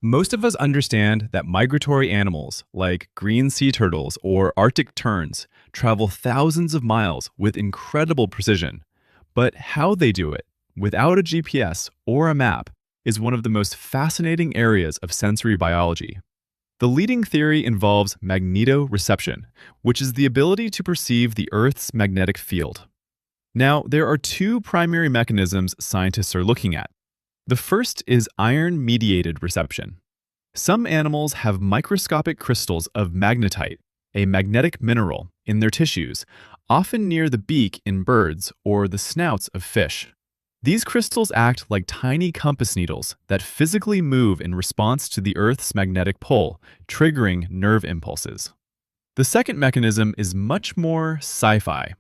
Most of us understand that migratory animals, like green sea turtles or Arctic terns, travel thousands of miles with incredible precision. But how they do it, without a GPS or a map, is one of the most fascinating areas of sensory biology. The leading theory involves magnetoreception, which is the ability to perceive the Earth's magnetic field. Now, there are two primary mechanisms scientists are looking at. The first is iron-mediated reception. Some animals have microscopic crystals of magnetite, a magnetic mineral, in their tissues, often near the beak in birds or the snouts of fish. These crystals act like tiny compass needles that physically move in response to the Earth's magnetic pole, triggering nerve impulses. The second mechanism is much more sci-fi.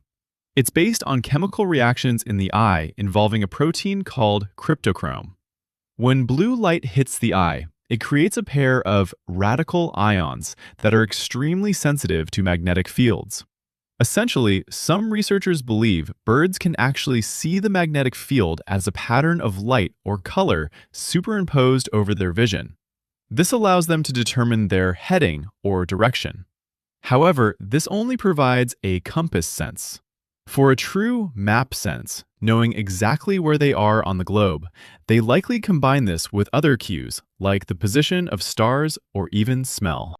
It's based on chemical reactions in the eye involving a protein called cryptochrome. When blue light hits the eye, it creates a pair of radical ions that are extremely sensitive to magnetic fields. Essentially, some researchers believe birds can actually see the magnetic field as a pattern of light or color superimposed over their vision. This allows them to determine their heading or direction. However, this only provides a compass sense. For a true map sense, knowing exactly where they are on the globe, they likely combine this with other cues, like the position of stars or even smell.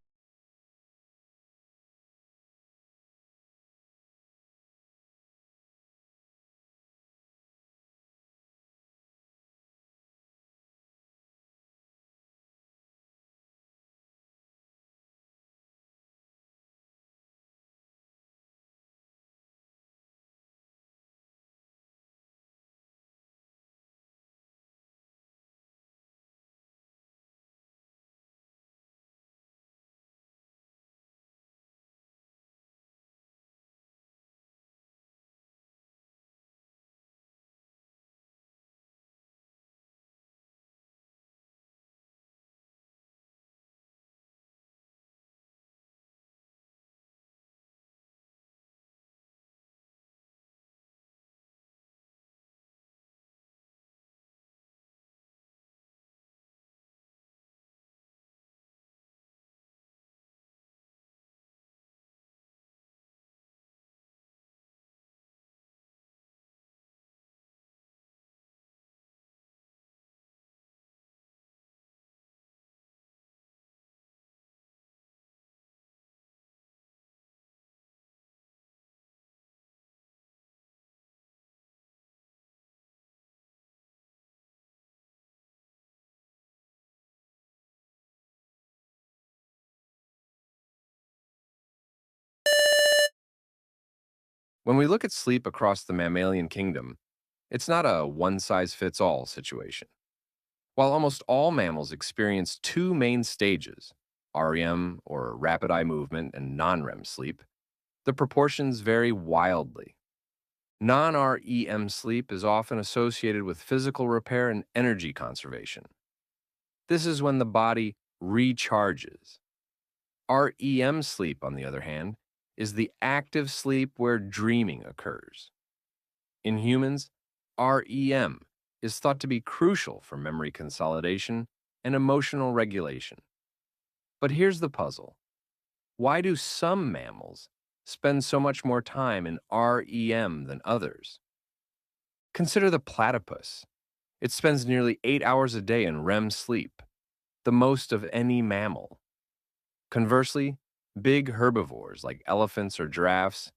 When we look at sleep across the mammalian kingdom, it's not a one-size-fits-all situation. While almost all mammals experience two main stages, REM or rapid eye movement and non-REM sleep, the proportions vary wildly. Non-REM sleep is often associated with physical repair and energy conservation. This is when the body recharges. REM sleep, on the other hand, is the active sleep where dreaming occurs. In humans, REM is thought to be crucial for memory consolidation and emotional regulation. But here's the puzzle. Why do some mammals spend so much more time in REM than others? Consider the platypus. It spends nearly 8 hours a day in REM sleep, the most of any mammal. Conversely, big herbivores like elephants or giraffes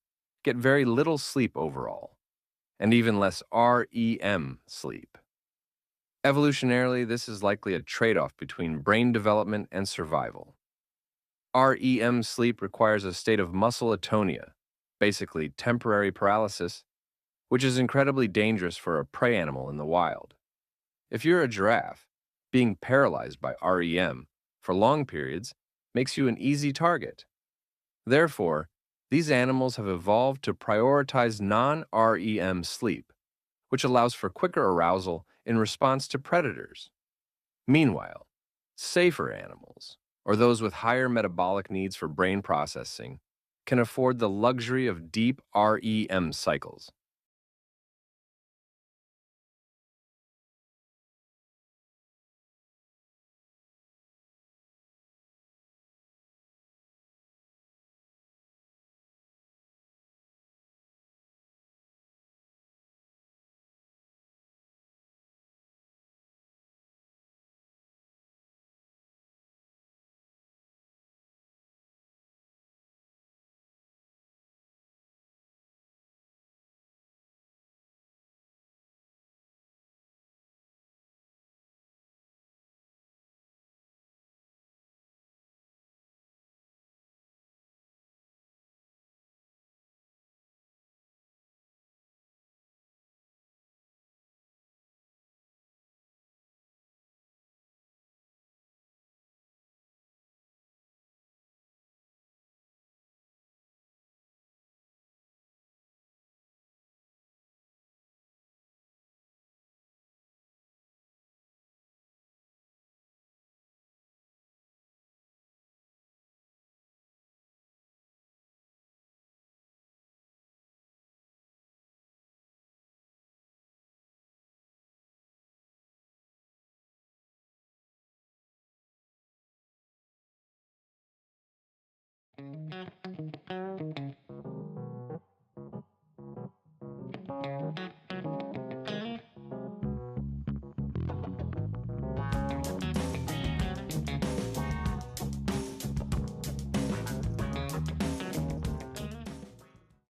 get very little sleep overall, and even less REM sleep. Evolutionarily, this is likely a trade-off between brain development and survival. REM sleep requires a state of muscle atonia, basically temporary paralysis, which is incredibly dangerous for a prey animal in the wild. If you're a giraffe, being paralyzed by REM for long periods makes you an easy target. Therefore, these animals have evolved to prioritize non-REM sleep, which allows for quicker arousal in response to predators. Meanwhile, safer animals, or those with higher metabolic needs for brain processing, can afford the luxury of deep REM cycles.